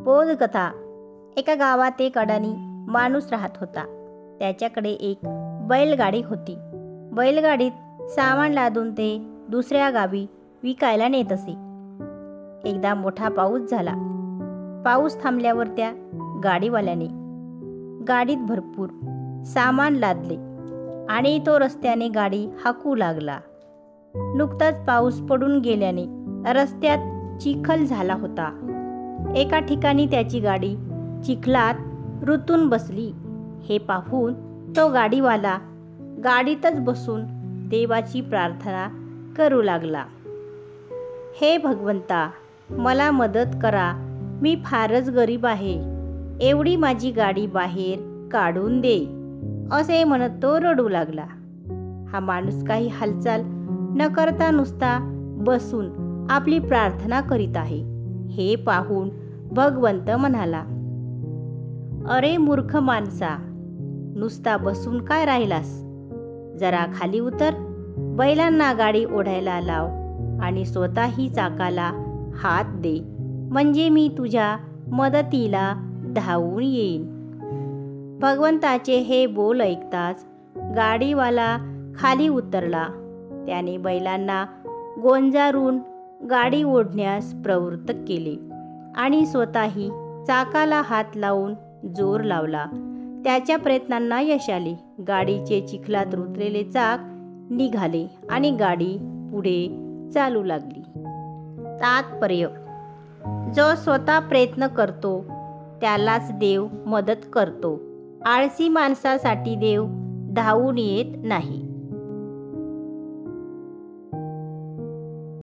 बोधकथा. एका गावात एक अडाणी माणूस राहत होता. त्याच्याकडे एक बैलगाडी होती. बैलगाडीत सामान लादून ते दुसऱ्या गावी विकायला नेत असे. एकदा मोठा पाऊस झाला. पाऊस थांबल्यावर त्या गाडीवाल्याने गाडीत भरपूर सामान लादले आणि तो रस्त्याने गाडी हाकू लागला. नुकताच पाऊस पडून गेल्याने रस्त्यात चिखल झाला होता. एका ठिकाणी त्याची गाडी चिखलात रुतून बसली. हे पाहून तो गाडीवाला गाडीतच बसून देवाची प्रार्थना करू लागला. हे भगवंता, मला मदत करा, मी फारच गरीब आहे, एवढी माझी गाडी बाहेर काढून दे, असे म्हणत तो रडू लागला. हा माणूस काही हालचाल न करता नुसता बसून आपली प्रार्थना करीत आहे. हे पाहून भगवंत म्हणाला, अरे मूर्ख माणसा, नुसता बसून काय राहिलास? जरा खाली उतर, बैलांना गाडी ओढायला लाव आणि स्वतःही चाकाला हात दे, म्हणजे मी तुझ्या मदतीला धावून येईन. भगवंताचे हे बोल ऐकताच गाडीवाला खाली उतरला. त्याने बैलांना गोंजारून गाडी ओढण्यास प्रवृत्त केले आणि स्वतःही चाकाला हात लावून जोर लावला. त्याच्या प्रयत्नांना यश आले. गाडीचे चिखलात रुतलेले चाक निघाले आणि गाडी पुढे चालू लागली. तात्पर्य: जो स्वतः प्रयत्न करतो त्यालाच देव मदत करतो. आळसी माणसासाठी देव धावून येत नाही.